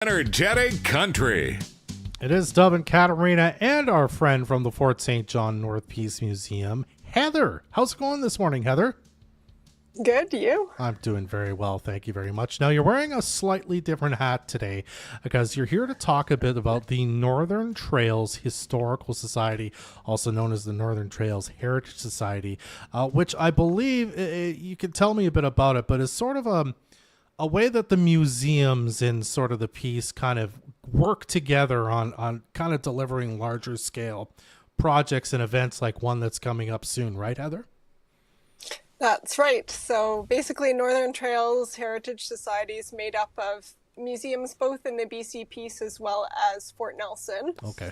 Energetic Country. It is Dub and Katarina and our friend from the Fort St. John North Peace Museum, Heather. How's it going this morning, Heather? Good, you? I'm doing very well, thank you very much. Now, you're wearing a slightly different hat today because you're here to talk a bit about the Northern Trails Historical Society, also known as the Northern Trails Heritage Society, which I believe, you can tell me a bit about it, but is sort of a way that the museums in sort of the piece kind of work together on kind of delivering larger scale projects and events like one that's coming up soon, right, Heather? That's right. So basically, Northern Trails Heritage Society is made up of museums both in the BC piece as well as Fort Nelson. Okay.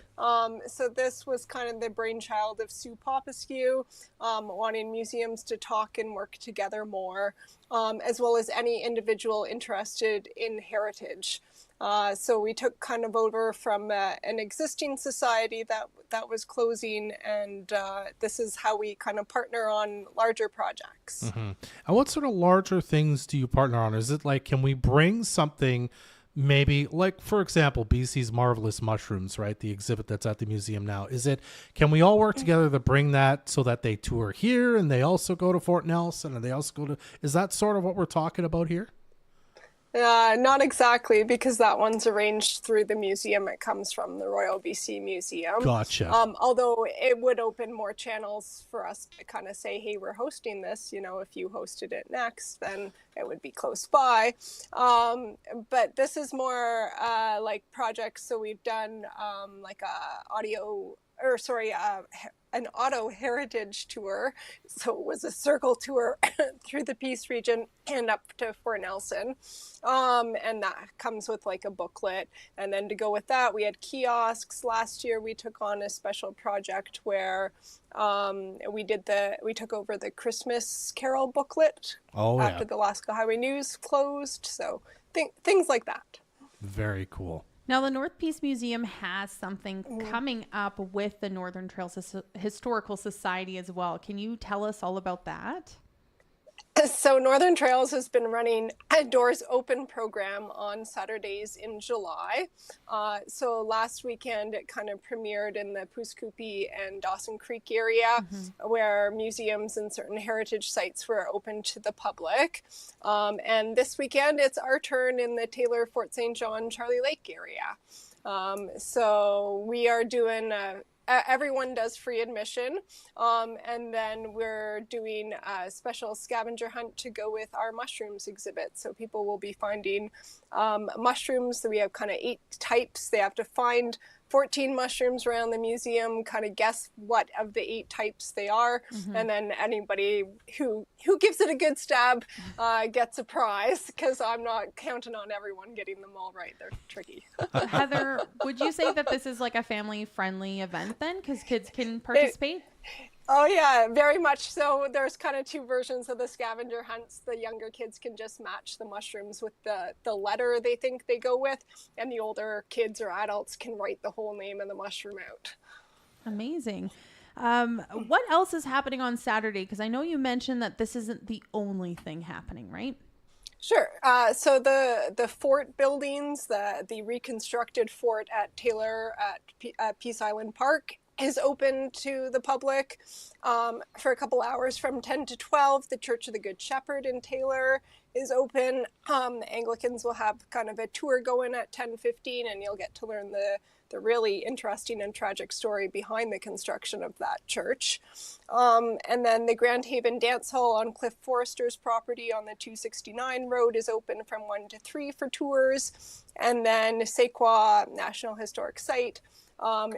So this was kind of the brainchild of Sue Popescu, wanting museums to talk and work together more, as well as any individual interested in heritage. So we took kind of over from an existing society that was closing, and this is how we kind of partner on larger projects. Mm-hmm. And what sort of larger things do you partner on? Is it like, can we bring something, maybe like, for example, BC's Marvelous Mushrooms, right? The exhibit that's at the museum now. Can we all work together to bring that so that they tour here and they also go to Fort Nelson and they also go to, is that sort of what we're talking about here? Not exactly, because that one's arranged through the museum. It comes from the Royal BC Museum. Gotcha. Although it would open more channels for us to kind of say, hey, we're hosting this. You know, if you hosted it next, then it would be close by. But this is more like projects. So we've done like an auto heritage tour. So it was a circle tour through the Peace region and up to Fort Nelson. And that comes with like a booklet. And then to go with that, we had kiosks. Last year, we took on a special project where we took over the Christmas Carol booklet after the Alaska Highway News closed. So things like that. Very cool. Now, the North Peace Museum has something coming up with the Northern Trails Historical Society as well. Can you tell us all about that? So Northern Trails has been running a Doors Open program on Saturdays in July. So last weekend, it kind of premiered in the Pooskoopi and Dawson Creek area, where museums and certain heritage sites were open to the public. And this weekend, it's our turn in the Taylor, Fort St. John, Charlie Lake area. So we are doing everyone does free admission, and then we're doing a special scavenger hunt to go with our mushrooms exhibit. So people will be finding mushrooms. So we have kind of 8 types. They have to find 14 mushrooms around the museum, kind of guess what of the 8 types they are, and then anybody who gives it a good stab gets a prize, because I'm not counting on everyone getting them all right. They're tricky. Heather, would you say that this is like a family-friendly event then, because kids can participate? Oh yeah, very much so. There's kind of 2 versions of the scavenger hunts. The younger kids can just match the mushrooms with the letter they think they go with, and the older kids or adults can write the whole name of the mushroom out. Amazing. What else is happening on Saturday? Because I know you mentioned that this isn't the only thing happening, right? Sure. So the fort buildings, the reconstructed fort at Taylor at Peace Island Park, is open to the public for a couple hours from 10 to 12. The Church of the Good Shepherd in Taylor is open. The Anglicans will have kind of a tour going at 10:15, and you'll get to learn the really interesting and tragic story behind the construction of that church. And then the Grand Haven Dance Hall on Cliff Forrester's property on the 269 road is open from 1 to 3 for tours. And then Sequoia National Historic Site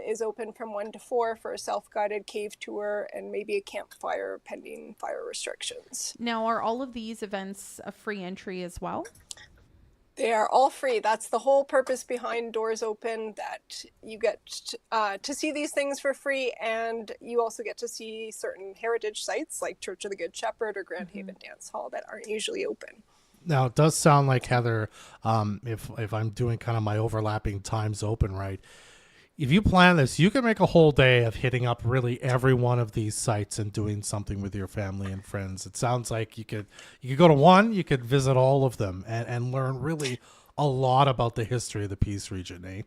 is open from 1 to 4 for a self-guided cave tour and maybe a campfire pending fire restrictions. Now, are all of these events a free entry as well? They are all free. That's the whole purpose behind Doors Open, that you get to see these things for free, and you also get to see certain heritage sites like Church of the Good Shepherd or Grand Haven Dance Hall that aren't usually open. Now, it does sound like, Heather, if I'm doing kind of my overlapping times open right, if you plan this, you can make a whole day of hitting up really every one of these sites and doing something with your family and friends. It sounds like you could go to one, you could visit all of them and learn really a lot about the history of the Peace region, eh?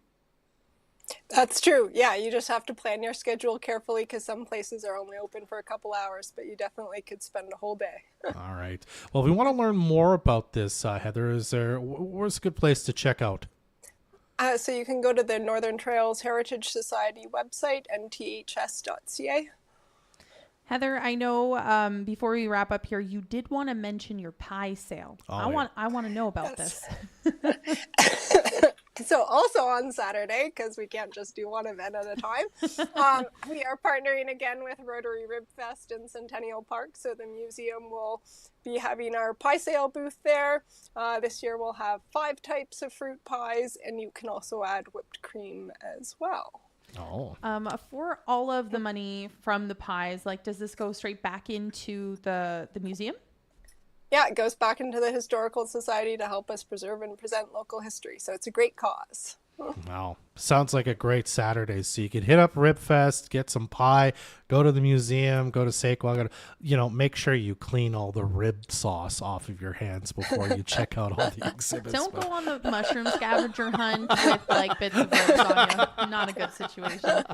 That's true. Yeah, you just have to plan your schedule carefully because some places are only open for a couple hours, but you definitely could spend a whole day. All right. Well, if we want to learn more about this, Heather, where's a good place to check out? So you can go to the Northern Trails Heritage Society website, nths.ca. Heather, I know before we wrap up here, you did want to mention your pie sale. I want to know about this. So also on Saturday, because we can't just do one event at a time, we are partnering again with Rotary Rib Fest in Centennial Park. So the museum will be having our pie sale booth there. This year we'll have 5 types of fruit pies, and you can also add whipped cream as well. Oh. For all of the money from the pies, like, does this go straight back into the museum? Yeah, it goes back into the Historical Society to help us preserve and present local history. So it's a great cause. Wow. Sounds like a great Saturday. So you could hit up Ribfest, get some pie, go to the museum, go to Saquon, make sure you clean all the rib sauce off of your hands before you check out all the exhibits. Don't go on the mushroom scavenger hunt with like bits of ribs on you. Not a good situation.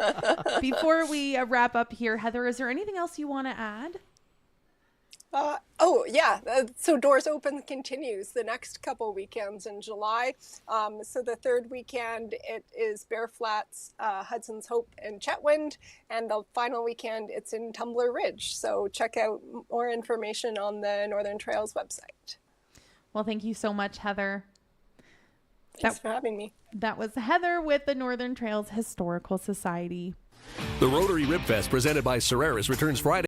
Before we wrap up here, Heather, is there anything else you want to add? So Doors Open continues the next couple weekends in July. So the third weekend, it is Bear Flats, Hudson's Hope, and Chetwynd. And the final weekend, it's in Tumbler Ridge. So check out more information on the Northern Trails website. Well, thank you so much, Heather. Thanks for having me. That was Heather with the Northern Trails Historical Society. The Rotary Rib Fest presented by Solaris returns Friday.